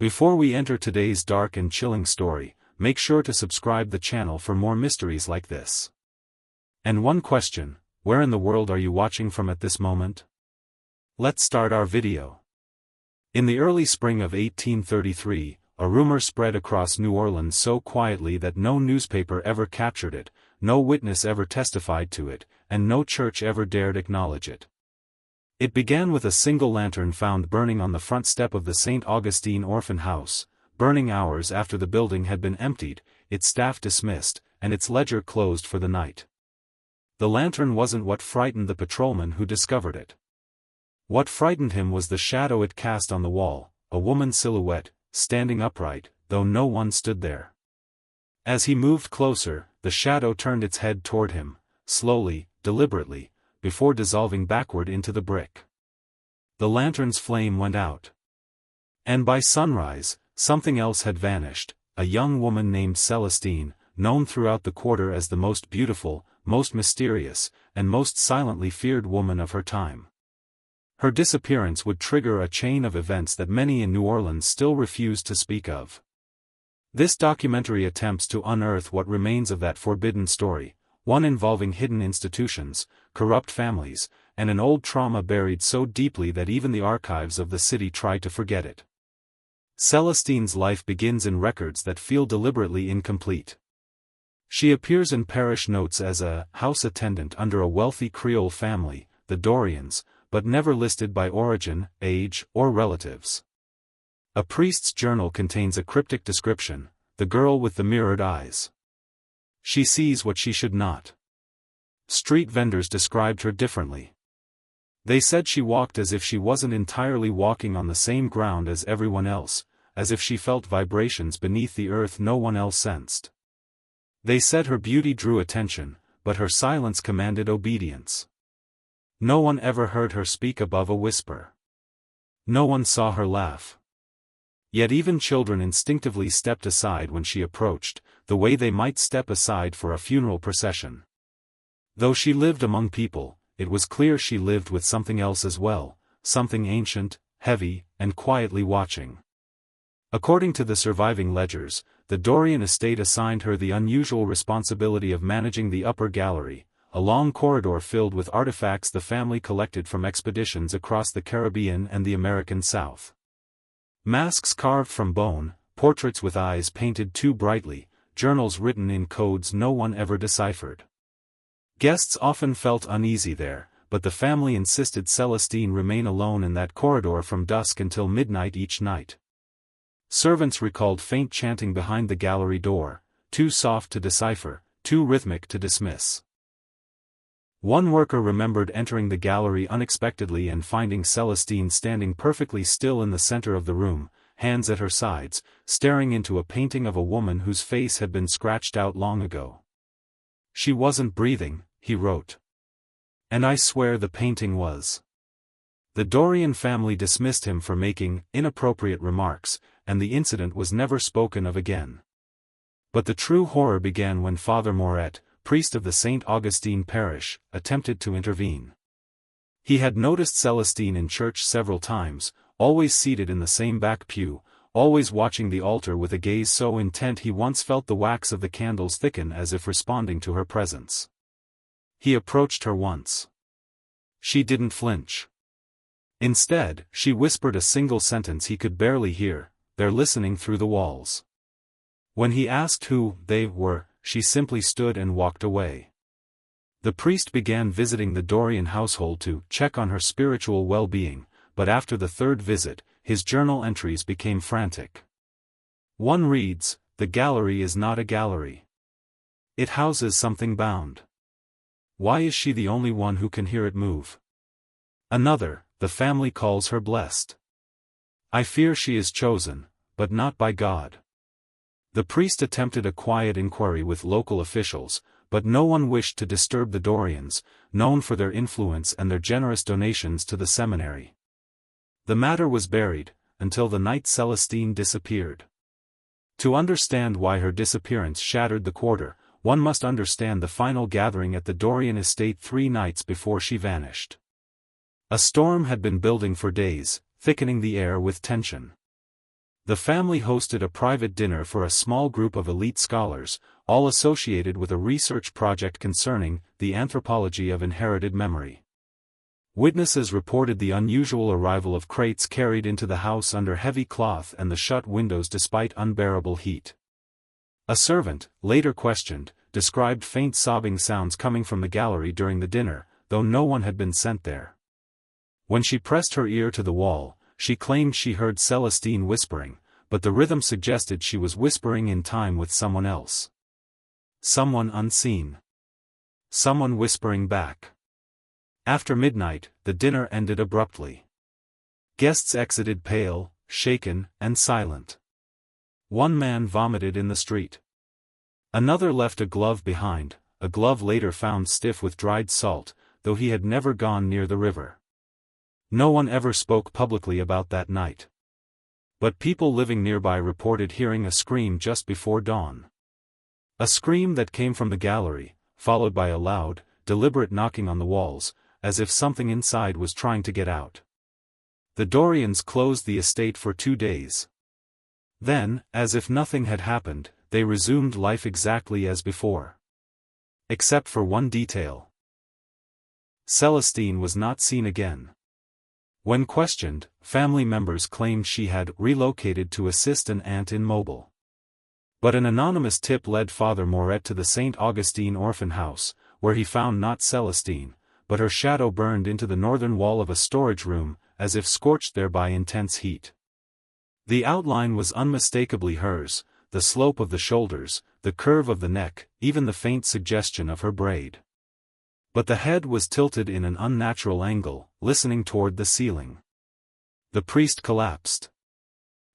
Before we enter today's dark and chilling story, make sure to subscribe the channel for more mysteries like this. And one question, where in the world are you watching from at this moment? Let's start our video. In the early spring of 1833, a rumor spread across New Orleans so quietly that no newspaper ever captured it, no witness ever testified to it, and no church ever dared acknowledge it. It began with a single lantern found burning on the front step of the St. Augustine orphan house, burning hours after the building had been emptied, its staff dismissed, and its ledger closed for the night. The lantern wasn't what frightened the patrolman who discovered it. What frightened him was the shadow it cast on the wall, a woman's silhouette, standing upright, though no one stood there. As he moved closer, the shadow turned its head toward him, slowly, deliberately, before dissolving backward into the brick. The lantern's flame went out. And by sunrise, something else had vanished, a young woman named Celestine, known throughout the quarter as the most beautiful, most mysterious, and most silently feared woman of her time. Her disappearance would trigger a chain of events that many in New Orleans still refuse to speak of. This documentary attempts to unearth what remains of that forbidden story, one involving hidden institutions, corrupt families, and an old trauma buried so deeply that even the archives of the city try to forget it. Celestine's life begins in records that feel deliberately incomplete. She appears in parish notes as a house attendant under a wealthy Creole family, the Dorians, but never listed by origin, age, or relatives. A priest's journal contains a cryptic description, the girl with the mirrored eyes. She sees what she should not. Street vendors described her differently. They said she walked as if she wasn't entirely walking on the same ground as everyone else, as if she felt vibrations beneath the earth no one else sensed. They said her beauty drew attention, but her silence commanded obedience. No one ever heard her speak above a whisper. No one saw her laugh. Yet even children instinctively stepped aside when she approached, the way they might step aside for a funeral procession. Though she lived among people, it was clear she lived with something else as well, something ancient, heavy, and quietly watching. According to the surviving ledgers, the Dorian estate assigned her the unusual responsibility of managing the upper gallery, a long corridor filled with artifacts the family collected from expeditions across the Caribbean and the American South. Masks carved from bone, portraits with eyes painted too brightly, journals written in codes no one ever deciphered. Guests often felt uneasy there, but the family insisted Celestine remain alone in that corridor from dusk until midnight each night. Servants recalled faint chanting behind the gallery door, too soft to decipher, too rhythmic to dismiss. One worker remembered entering the gallery unexpectedly and finding Celestine standing perfectly still in the center of the room, hands at her sides, staring into a painting of a woman whose face had been scratched out long ago. She wasn't breathing, he wrote. And I swear the painting was. The Dorian family dismissed him for making inappropriate remarks, and the incident was never spoken of again. But the true horror began when Father Moret, priest of the St. Augustine parish, attempted to intervene. He had noticed Celestine in church several times, always seated in the same back pew, always watching the altar with a gaze so intent he once felt the wax of the candles thicken as if responding to her presence. He approached her once. She didn't flinch. Instead, she whispered a single sentence he could barely hear, "They're listening through the walls." When he asked who they were, she simply stood and walked away. The priest began visiting the Dorian household to check on her spiritual well-being, but after the third visit, his journal entries became frantic. One reads, "The gallery is not a gallery. It houses something bound. Why is she the only one who can hear it move?" Another, "The family calls her blessed. I fear she is chosen, but not by God." The priest attempted a quiet inquiry with local officials, but no one wished to disturb the Dorians, known for their influence and their generous donations to the seminary. The matter was buried, until the night Celestine disappeared. To understand why her disappearance shattered the quarter, one must understand the final gathering at the Dorian estate 3 nights before she vanished. A storm had been building for days, thickening the air with tension. The family hosted a private dinner for a small group of elite scholars, all associated with a research project concerning the anthropology of inherited memory. Witnesses reported the unusual arrival of crates carried into the house under heavy cloth and the shut windows despite unbearable heat. A servant, later questioned, described faint sobbing sounds coming from the gallery during the dinner, though no one had been sent there. When she pressed her ear to the wall, she claimed she heard Celestine whispering, but the rhythm suggested she was whispering in time with someone else. Someone unseen. Someone whispering back. After midnight, the dinner ended abruptly. Guests exited pale, shaken, and silent. One man vomited in the street. Another left a glove behind, a glove later found stiff with dried salt, though he had never gone near the river. No one ever spoke publicly about that night. But people living nearby reported hearing a scream just before dawn. A scream that came from the gallery, followed by a loud, deliberate knocking on the walls, as if something inside was trying to get out. The Dorians closed the estate for 2 days. Then, as if nothing had happened, they resumed life exactly as before. Except for one detail. Celestine was not seen again. When questioned, family members claimed she had relocated to assist an aunt in Mobile. But an anonymous tip led Father Moret to the St. Augustine orphan house, where he found not Celestine, but her shadow burned into the northern wall of a storage room, as if scorched there by intense heat. The outline was unmistakably hers, the slope of the shoulders, the curve of the neck, even the faint suggestion of her braid. But the head was tilted in an unnatural angle, listening toward the ceiling. The priest collapsed.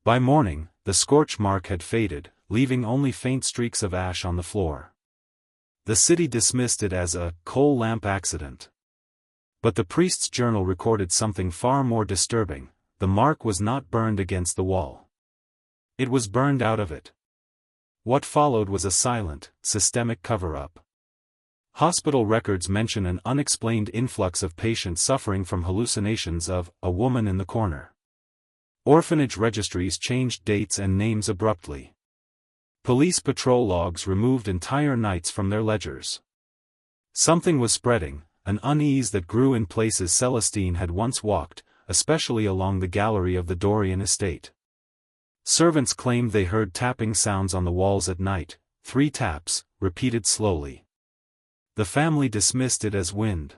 By morning, the scorch mark had faded, leaving only faint streaks of ash on the floor. The city dismissed it as a coal lamp accident. But the priest's journal recorded something far more disturbing: the mark was not burned against the wall. It was burned out of it. What followed was a silent, systemic cover-up. Hospital records mention an unexplained influx of patients suffering from hallucinations of a woman in the corner. Orphanage registries changed dates and names abruptly. Police patrol logs removed entire nights from their ledgers. Something was spreading, an unease that grew in places Celestine had once walked, especially along the gallery of the Dorian estate. Servants claimed they heard tapping sounds on the walls at night, 3 taps, repeated slowly. The family dismissed it as wind.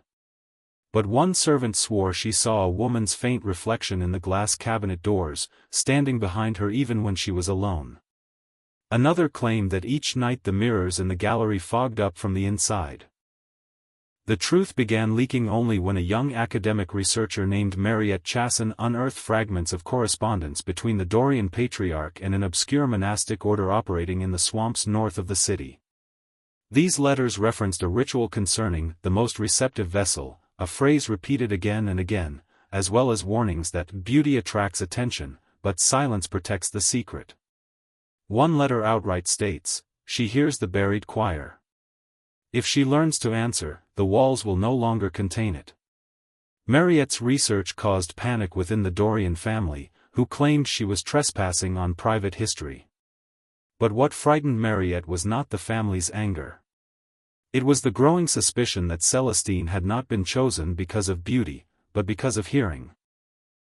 But one servant swore she saw a woman's faint reflection in the glass cabinet doors, standing behind her even when she was alone. Another claimed that each night the mirrors in the gallery fogged up from the inside. The truth began leaking only when a young academic researcher named Mariette Chasson unearthed fragments of correspondence between the Dorian patriarch and an obscure monastic order operating in the swamps north of the city. These letters referenced a ritual concerning the most receptive vessel, a phrase repeated again and again, as well as warnings that beauty attracts attention, but silence protects the secret. One letter outright states, "She hears the buried choir. If she learns to answer, the walls will no longer contain it." Mariette's research caused panic within the Dorian family, who claimed she was trespassing on private history. But what frightened Mariette was not the family's anger. It was the growing suspicion that Celestine had not been chosen because of beauty, but because of hearing.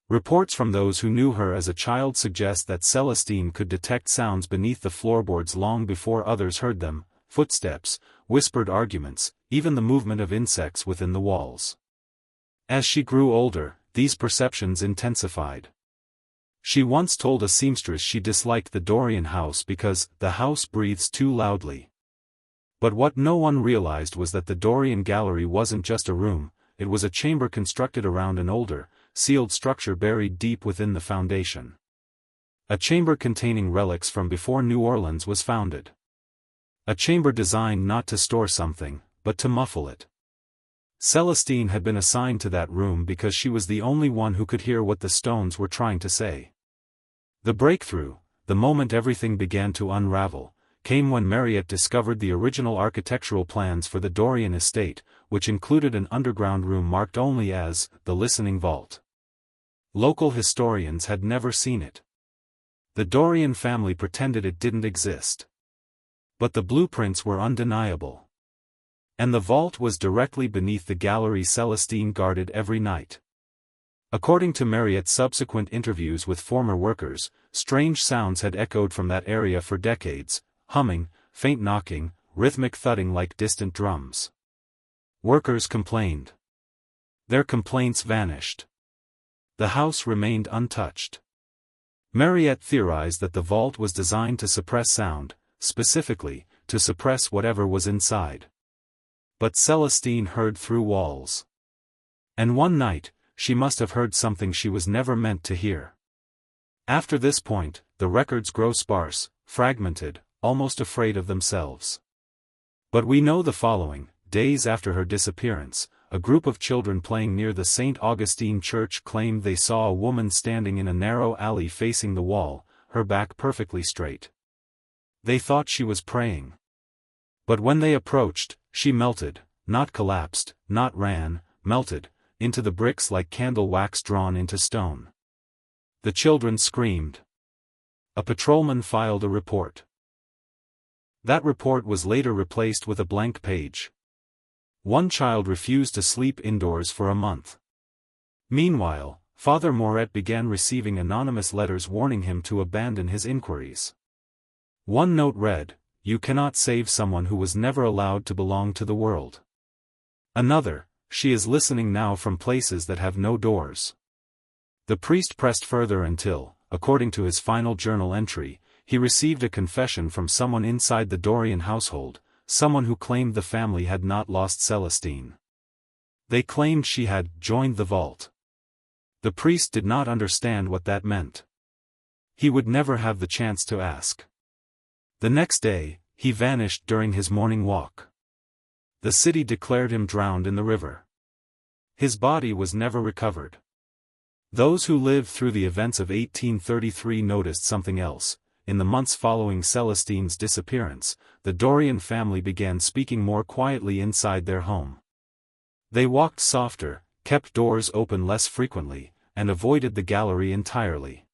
Reports from those who knew her as a child suggest that Celestine could detect sounds beneath the floorboards long before others heard them: footsteps, whispered arguments, even the movement of insects within the walls. As she grew older, these perceptions intensified. She once told a seamstress she disliked the Dorian house because the house breathes too loudly. But what no one realized was that the Dorian gallery wasn't just a room, it was a chamber constructed around an older, sealed structure buried deep within the foundation. A chamber containing relics from before New Orleans was founded. A chamber designed not to store something, but to muffle it. Celestine had been assigned to that room because she was the only one who could hear what the stones were trying to say. The breakthrough, the moment everything began to unravel, came when Mariette discovered the original architectural plans for the Dorian estate, which included an underground room marked only as the Listening Vault. Local historians had never seen it. The Dorian family pretended it didn't exist. But the blueprints were undeniable. And the vault was directly beneath the gallery Celestine guarded every night. According to Marriott's subsequent interviews with former workers, strange sounds had echoed from that area for decades: humming, faint knocking, rhythmic thudding like distant drums. Workers complained. Their complaints vanished. The house remained untouched. Marriott theorized that the vault was designed to suppress sound, specifically, to suppress whatever was inside. But Celestine heard through walls. And one night, she must have heard something she was never meant to hear. After this point, the records grow sparse, fragmented, almost afraid of themselves. But we know the following: days after her disappearance, a group of children playing near the St. Augustine Church claimed they saw a woman standing in a narrow alley facing the wall, her back perfectly straight. They thought she was praying. But when they approached, she melted, not collapsed, not ran, melted, into the bricks like candle wax drawn into stone. The children screamed. A patrolman filed a report. That report was later replaced with a blank page. One child refused to sleep indoors for a month. Meanwhile, Father Moret began receiving anonymous letters warning him to abandon his inquiries. One note read, "You cannot save someone who was never allowed to belong to the world." Another, "She is listening now from places that have no doors." The priest pressed further until, according to his final journal entry, he received a confession from someone inside the Dorian household, someone who claimed the family had not lost Celestine. They claimed she had joined the vault. The priest did not understand what that meant. He would never have the chance to ask. The next day, he vanished during his morning walk. The city declared him drowned in the river. His body was never recovered. Those who lived through the events of 1833 noticed something else. In the months following Celestine's disappearance, the Dorian family began speaking more quietly inside their home. They walked softer, kept doors open less frequently, and avoided the gallery entirely.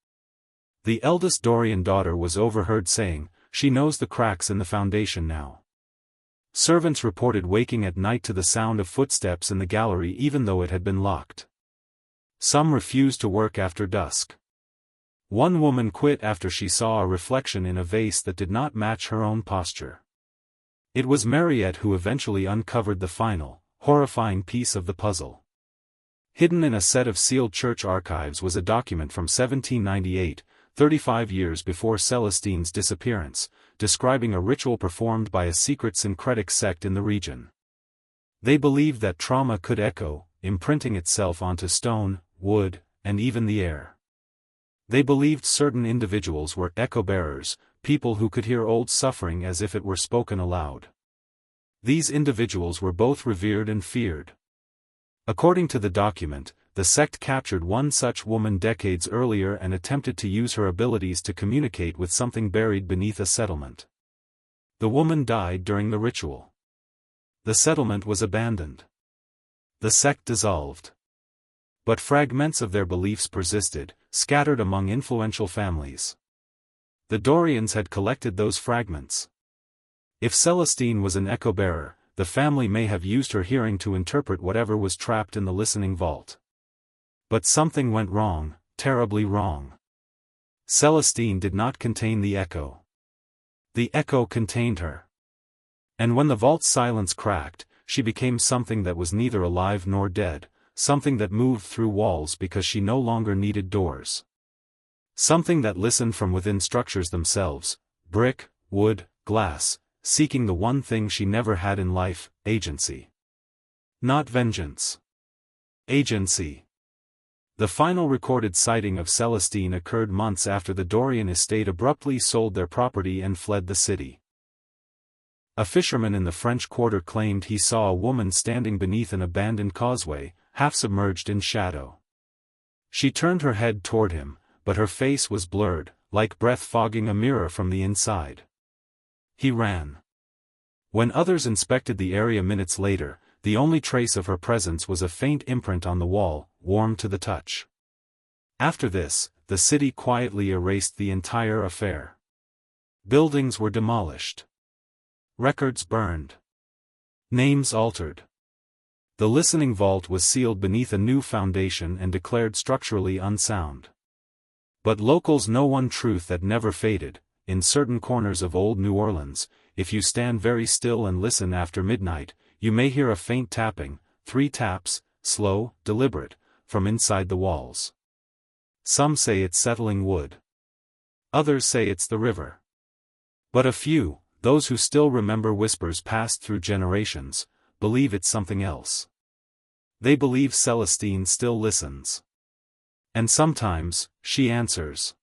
The eldest Dorian daughter was overheard saying, "She knows the cracks in the foundation now." Servants reported waking at night to the sound of footsteps in the gallery even though it had been locked. Some refused to work after dusk. One woman quit after she saw a reflection in a vase that did not match her own posture. It was Marriott who eventually uncovered the final, horrifying piece of the puzzle. Hidden in a set of sealed church archives was a document from 1798, 35 years before Celestine's disappearance, describing a ritual performed by a secret syncretic sect in the region. They believed that trauma could echo, imprinting itself onto stone, wood, and even the air. They believed certain individuals were echo-bearers, people who could hear old suffering as if it were spoken aloud. These individuals were both revered and feared. According to the document, the sect captured one such woman decades earlier and attempted to use her abilities to communicate with something buried beneath a settlement. The woman died during the ritual. The settlement was abandoned. The sect dissolved. But fragments of their beliefs persisted, scattered among influential families. The Dorians had collected those fragments. If Celestine was an echo-bearer, the family may have used her hearing to interpret whatever was trapped in the listening vault. But something went wrong, terribly wrong. Celestine did not contain the echo. The echo contained her. And when the vault's silence cracked, she became something that was neither alive nor dead, something that moved through walls because she no longer needed doors. Something that listened from within structures themselves, brick, wood, glass, seeking the one thing she never had in life, agency. Not vengeance. Agency. The final recorded sighting of Celestine occurred months after the Dorian estate abruptly sold their property and fled the city. A fisherman in the French Quarter claimed he saw a woman standing beneath an abandoned causeway, half submerged in shadow. She turned her head toward him, but her face was blurred, like breath fogging a mirror from the inside. He ran. When others inspected the area minutes later, the only trace of her presence was a faint imprint on the wall, warm to the touch. After this, the city quietly erased the entire affair. Buildings were demolished. Records burned. Names altered. The listening vault was sealed beneath a new foundation and declared structurally unsound. But locals know one truth that never faded: in certain corners of old New Orleans, if you stand very still and listen after midnight, you may hear a faint tapping, 3 taps, slow, deliberate, from inside the walls. Some say it's settling wood. Others say it's the river. But a few, those who still remember whispers passed through generations, believe it's something else. They believe Celestine still listens. And sometimes, she answers.